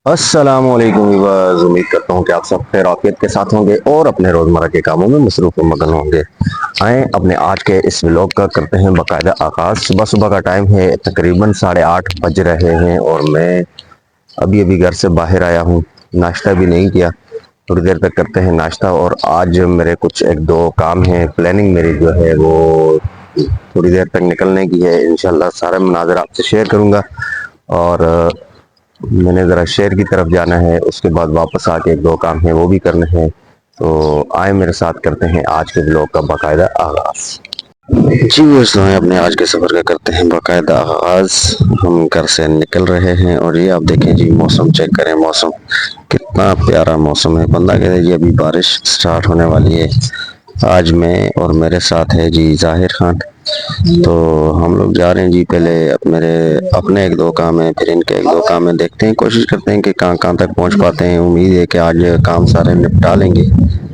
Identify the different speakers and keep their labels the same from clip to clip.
Speaker 1: अस्सलामुअलैकुम व्यूअर्स, उम्मीद करता हूँ कि आप सब खैर आफियत के साथ होंगे और अपने रोज़मर्रा के कामों में मसरूफ़ व मगन होंगे। आए अपने आज के इस व्लॉग का करते हैं बाकायदा आगाज़। सुबह सुबह का टाइम है, तकरीबन 8:30 बज रहे हैं और मैं अभी अभी घर से बाहर आया हूँ। नाश्ता भी नहीं किया, थोड़ी देर तक करते हैं नाश्ता। और आज मेरे कुछ एक दो काम हैं, प्लानिंग मेरी जो है वो थोड़ी देर तक निकलने की है। इंशाल्लाह सारे मनाज़र आपसे शेयर करूँगा। और मैंने ज़रा शहर की तरफ जाना है, उसके बाद वापस आके एक दो काम है वो भी करने हैं। तो आए मेरे साथ, करते हैं आज के ब्लॉग का बाकायदा आगाज़। जी व्यूअर्स, तो अपने आज के सफ़र का करते हैं बाकायदा आगाज़। हम घर से निकल रहे हैं और ये आप देखें जी, मौसम चेक करें, मौसम कितना प्यारा मौसम है। बंदा कहते हैं जी अभी बारिश स्टार्ट होने वाली है। आज मैं और मेरे साथ है जी ज़ाहिर खान। तो हम लोग जा रहे हैं जी, पहले मेरे अपने एक दो काम है, फिर इनके एक दो काम है। देखते हैं, कोशिश करते हैं कि कहाँ कहाँ तक पहुँच पाते हैं। उम्मीद है कि आज काम सारे निपटा लेंगे,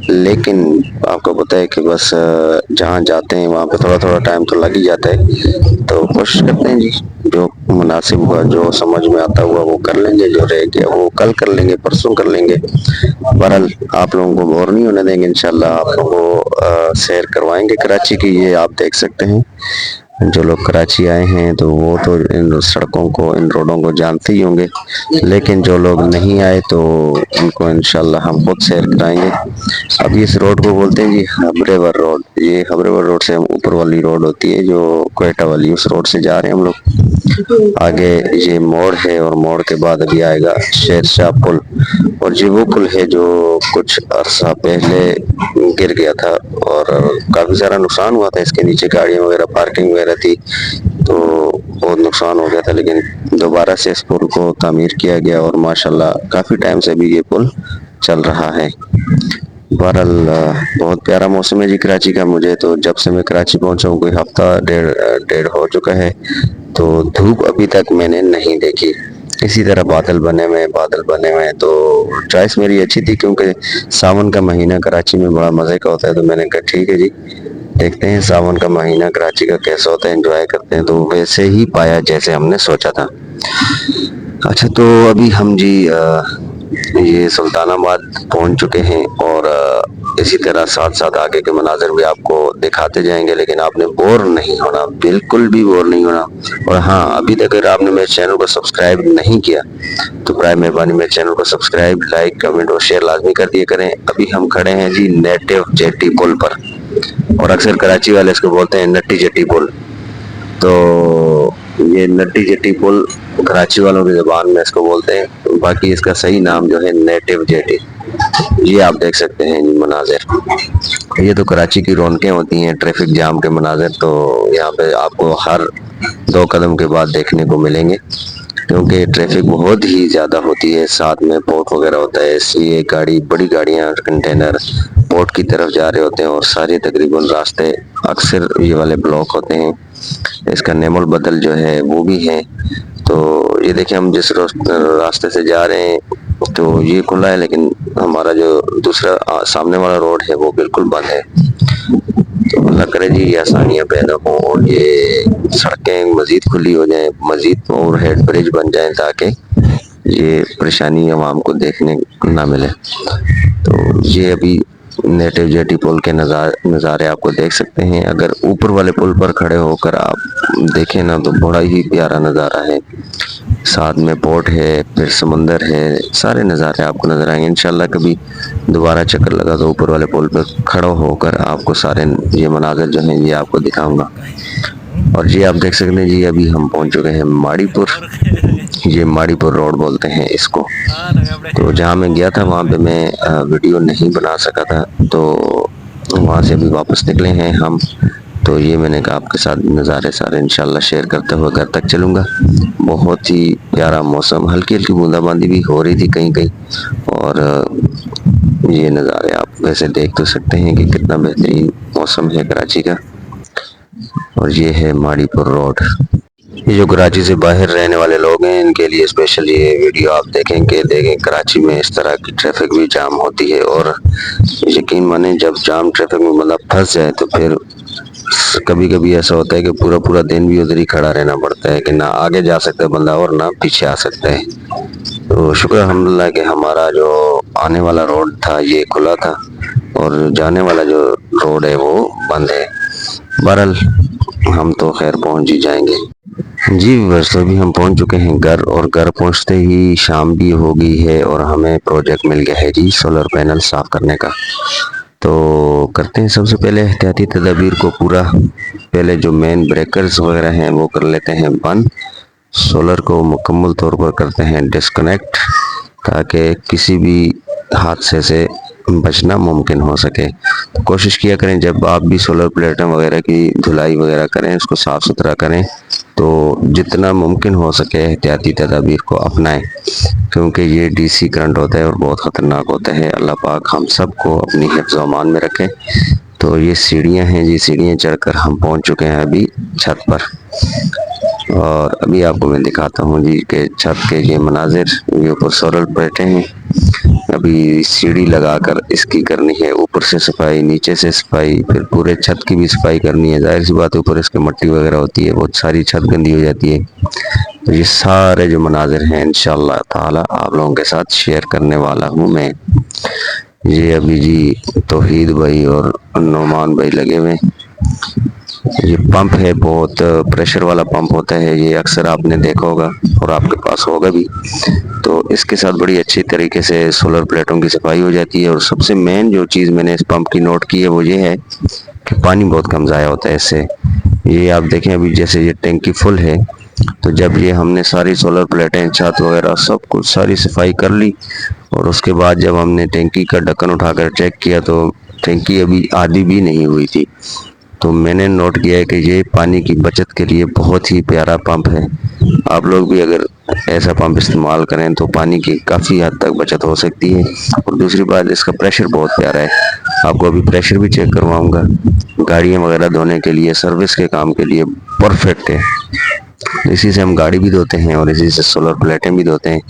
Speaker 1: लेकिन आपको पता है कि बस जहाँ जाते हैं वहाँ पे थोड़ा थोड़ा टाइम तो लग ही जाता है। तो कोशिश करते हैं जी, जो मुनासिब हुआ, जो समझ में आता हुआ वो कर लेंगे, जो रह गया वो कल कर लेंगे, परसों कर लेंगे। बहरहाल आप लोगों को बोर नहीं होने देंगे, इंशाल्लाह आप लोगों को सैर करवाएंगे कराची की। ये आप देख सकते हैं, जो लोग कराची आए हैं तो वो तो इन सड़कों को, इन रोडों को जानते ही होंगे, लेकिन जो लोग नहीं आए तो उनको इंशाल्लाह हम खुद सैर कराएंगे। अब इस रोड को बोलते हैं जी हबरेवर रोड। ये हबरेवर रोड से ऊपर वाली रोड होती है जो क्वेटा वाली, उस रोड से जा रहे हैं हम लोग। आगे ये मोड़ है और मोड़ के बाद अभी आएगा शेरशाह पुल। और ये वो पुल है जो कुछ अरसा पहले गिर गया था और काफ़ी सारा नुकसान हुआ था। इसके नीचे गाड़ियाँ वगैरह, पार्किंग वगैरह थी, तो बहुत नुकसान हो गया था। लेकिन दोबारा से इस पुल को तामीर किया गया और माशाल्लाह काफ़ी टाइम से भी ये पुल चल रहा है। बहरहाल बहुत प्यारा मौसम है जी कराची का। मुझे तो जब से मैं कराची पहुंचा हूँ, कोई हफ्ता डेढ़ डेढ़ हो चुका है, तो धूप अभी तक मैंने नहीं देखी। इसी तरह बादल बने हुए हैं। तो चॉइस मेरी अच्छी थी, क्योंकि सावन का महीना कराची में बड़ा मज़े का होता है। तो मैंने कहा ठीक है जी, देखते हैं सावन का महीना कराची का कैसा होता है, एंजॉय करते हैं। तो वैसे ही पाया जैसे हमने सोचा था। अच्छा, तो अभी हम जी ये सुल्तानाबाद पहुंच चुके हैं और इसी तरह साथ साथ आगे के मनाज़र भी आपको दिखाते जाएंगे, लेकिन आपने बोर नहीं होना, बिल्कुल भी बोर नहीं होना। और हाँ, अभी तक अगर आपने मेरे चैनल को सब्सक्राइब नहीं किया तो बराए मेहरबानी मेरे चैनल को सब्सक्राइब, लाइक, कमेंट और शेयर लाजमी कर दिया करें। अभी हम खड़े हैं जी नेटिव जेटी पुल पर, और अक्सर कराची वाले इसको बोलते हैं नट्टी जेटी पुल। तो ये नट्टी जेटी पुल कराची वालों की ज़बान में इसको बोलते हैं, बाकी इसका सही नाम जो है नेटिव जेटी। ये आप देख सकते हैं जी मनाजिर, ये तो कराची की रौनकें होती हैं, ट्रैफिक जाम के मनाजिर तो यहाँ पे आपको हर 2 कदम के बाद देखने को मिलेंगे, क्योंकि ट्रैफिक बहुत ही ज़्यादा होती है। साथ में पोर्ट वगैरह होता है, इसलिए गाड़ी, बड़ी गाड़ियाँ, कंटेनर पोर्ट की तरफ जा रहे होते हैं और सारे तकरीबन रास्ते अक्सर ये वाले ब्लॉक होते हैं। इसका नेमुल बदल जो है वो भी है। तो ये देखिए, हम जिस रास्ते से जा रहे हैं तो ये खुला है, लेकिन हमारा जो दूसरा सामने वाला रोड है वो बिल्कुल बंद है। तो अल्लाह करे जी ये आसानियाँ पैदा हों और ये सड़कें मज़ीद खुली हो जाएं, मज़ीद ओवर हेड ब्रिज बन जाएं, ताकि ये परेशानी आवाम को देखने ना मिले। तो ये अभी नेटिव जेटी पुल के नज़ारे आपको देख सकते हैं। अगर ऊपर वाले पुल पर खड़े होकर आप देखें ना, तो बड़ा ही प्यारा नज़ारा है। साथ में पोर्ट है, फिर समंदर है, सारे नज़ारे आपको नज़र आएंगे। इंशाल्लाह कभी दोबारा चक्कर लगा तो ऊपर वाले पुल पर खड़ा होकर आपको सारे ये मनाज़र जो हैं ये आपको दिखाऊंगा। और ये आप देख सकते हैं जी, अभी हम पहुंच चुके हैं माड़ीपुर। ये माड़ीपुर रोड बोलते हैं इसको। तो जहाँ मैं गया था वहाँ पे मैं वीडियो नहीं बना सका था, तो वहाँ से अभी वापस निकले हैं हम। तो ये मैंने कहा आपके साथ नज़ारे सारे इंशाल्लाह शेयर करते हुए घर तक चलूँगा। बहुत ही प्यारा मौसम, हल्की हल्की बूंदाबांदी भी हो रही थी कहीं कहीं। और ये नज़ारे आप वैसे देख तो सकते हैं कि कितना बेहतरीन मौसम है कराची का। और ये है माड़ीपुर रोड। ये जो कराची से बाहर रहने वाले लोग हैं, इनके लिए स्पेशल ये वीडियो आप देखें कराची में इस तरह की ट्रैफिक भी जाम होती है। और यकीन माने, जब जाम ट्रैफिक में मतलब फंस जाए तो फिर कभी कभी ऐसा होता है कि पूरा पूरा दिन भी उधर ही खड़ा रहना पड़ता है कि ना आगे जा सकता है बंदा और ना पीछे आ सकता है। तो शुक्र अल्हम्दुलिल्लाह कि हमारा जो आने वाला रोड था ये खुला था और जाने वाला जो रोड है वो बंद है। बहरहाल हम तो खैर पहुंच ही जाएंगे। जी बस अभी हम पहुंच चुके हैं घर, और घर पहुंचते ही शाम भी हो गई है और हमें प्रोजेक्ट मिल गया है जी सोलर पैनल साफ़ करने का। तो करते हैं सबसे पहले एहतियाती तदाबीर को पूरा। पहले जो मेन ब्रेकर्स वगैरह हैं वो कर लेते हैं बंद। सोलर को मुकम्मल तौर पर करते हैं डिस्कनेक्ट, ताकि किसी भी हादसे से बचना मुमकिन हो सके। तो कोशिश किया करें जब आप भी सोलर प्लेटें वगैरह की धुलाई वगैरह करें, उसको साफ़ सुथरा करें, तो जितना मुमकिन हो सके एहतियाती तदाबीर को अपनाएं, क्योंकि ये डीसी करंट होता है और बहुत ख़तरनाक होता है। अल्लाह पाक हम सब को अपनी हिफ्ज़ व अमान में रखें। तो ये सीढ़ियाँ हैं जी, सीढ़ियाँ चढ़कर हम पहुंच चुके हैं अभी छत पर, और अभी आपको मैं दिखाता हूँ जी कि छत के ये मनाजिर। ये ऊपर सोलर प्लेटें हैं, अभी सीढ़ी लगाकर इसकी करनी है ऊपर से सफाई, नीचे से सफाई, फिर पूरे छत की भी सफाई करनी है। जाहिर सी बात है ऊपर इसके मट्टी वगैरह होती है, बहुत सारी छत गंदी हो जाती है। तो ये सारे जो मनाजिर हैं इंशाअल्लाह ताला आप लोगों के साथ शेयर करने वाला हूँ मैं। ये अभी जी तौहीद भाई और नुमान भाई लगे हुए हैं। ये पंप है, बहुत प्रेशर वाला पंप होता है, ये अक्सर आपने देखा होगा और आपके पास होगा भी। तो इसके साथ बड़ी अच्छी तरीके से सोलर प्लेटों की सफाई हो जाती है। और सबसे मेन जो चीज़ मैंने इस पंप की नोट की है वो ये है कि पानी बहुत कम ज़ाया होता है इससे। ये आप देखें अभी जैसे ये टैंकी फुल है, तो जब ये हमने सारी सोलर प्लेटें छत वगैरह सब कुछ सारी सफाई कर ली, और उसके बाद जब हमने टैंकी का ढक्कन उठाकर चेक किया तो टैंकी अभी आधी भी नहीं हुई थी। तो मैंने नोट किया है कि ये पानी की बचत के लिए बहुत ही प्यारा पंप है। आप लोग भी अगर ऐसा पंप इस्तेमाल करें तो पानी की काफ़ी हद तक बचत हो सकती है। और दूसरी बात, इसका प्रेशर बहुत प्यारा है। आपको अभी प्रेशर भी चेक करवाऊंगा। गाड़ियाँ वगैरह धोने के लिए, सर्विस के काम के लिए परफेक्ट है। इसी से हम गाड़ी भी धोते हैं और इसी से सोलर प्लेटें भी धोते हैं।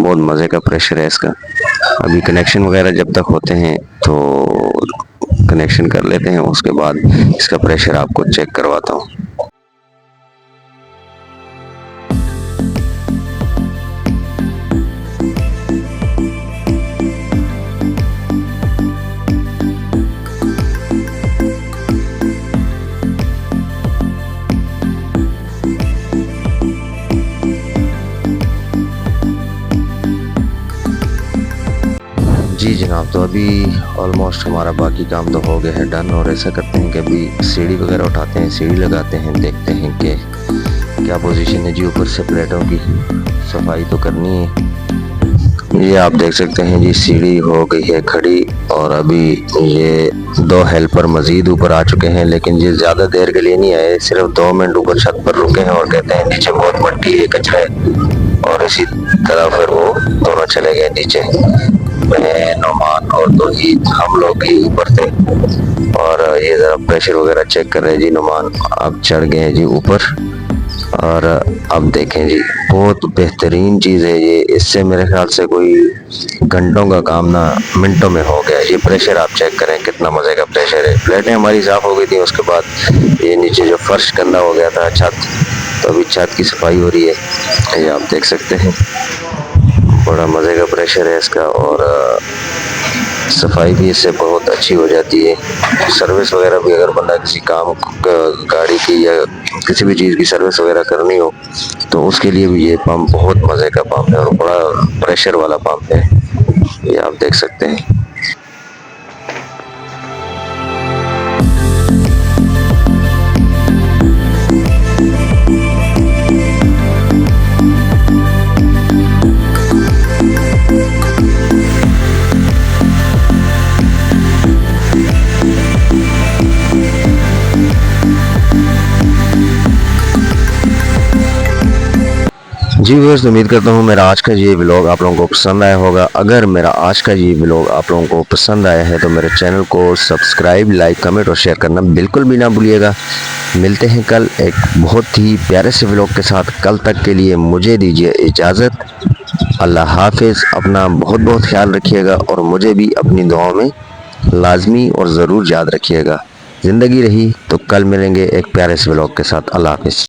Speaker 1: बहुत मज़े का प्रेशर है इसका। अभी कनेक्शन वगैरह जब तक होते हैं तो कनेक्शन कर लेते हैं, उसके बाद इसका प्रेशर आपको चेक करवाता हूँ। जी जनाब, तो अभी ऑलमोस्ट हमारा बाकी काम तो हो गया है डन। और ऐसा करते हैं कि अभी सीढ़ी वगैरह उठाते हैं, सीढ़ी लगाते हैं, देखते हैं कि क्या पोजीशन है जी। ऊपर से प्लेटों की सफाई तो करनी है। ये आप देख सकते हैं जी सीढ़ी हो गई है खड़ी, और अभी ये 2 हेल्पर मज़ीद ऊपर आ चुके हैं, लेकिन ये ज़्यादा देर के लिए नहीं आए, सिर्फ 2 मिनट ऊपर छत पर रुके हैं और कहते हैं नीचे बहुत मट्टी है, कचरा है। और इसी तरह फिर वो दोनों चले गए नीचे। मैं, नुमान और तौहीद हम लोग ही ऊपर थे, और ये ज़रा प्रेशर वगैरह चेक कर रहे हैं जी। नुमान अब चढ़ गए हैं जी ऊपर, और अब देखें जी बहुत बेहतरीन चीज़ है ये। इससे मेरे ख्याल से कोई घंटों का काम ना मिनटों में हो गया। ये प्रेशर आप चेक करें कितना मज़े का प्रेशर है। प्लेटें हमारी साफ़ हो गई थी, उसके बाद ये नीचे जो फर्श गंदा हो गया था छत, तो अभी छत की सफाई हो रही है। ये आप देख सकते हैं बड़ा मज़े का प्रेशर है इसका, और सफाई भी इससे बहुत अच्छी हो जाती है। सर्विस वगैरह भी अगर बंदा किसी काम गाड़ी की या किसी भी चीज़ की सर्विस वगैरह करनी हो तो उसके लिए भी ये पंप बहुत मज़े का पंप है और बड़ा प्रेशर वाला पंप है। ये आप देख सकते हैं। जी व्यूअर्स, उम्मीद करता हूँ मेरा आज का ये व्लॉग आप लोगों को पसंद आया होगा। अगर मेरा आज का ये व्लॉग आप लोगों को पसंद आया है तो मेरे चैनल को सब्सक्राइब, लाइक, कमेंट और शेयर करना बिल्कुल भी ना भूलिएगा। मिलते हैं कल एक बहुत ही प्यारे से व्लॉग के साथ। कल तक के लिए मुझे दीजिए इजाज़त। अल्लाह हाफिज़। अपना बहुत बहुत ख्याल रखिएगा और मुझे भी अपनी दुआओं में लाजमी और ज़रूर याद रखिएगा। ज़िंदगी रही तो कल मिलेंगे एक प्यारे से व्लॉग के साथ। अल्लाह हाफिज़।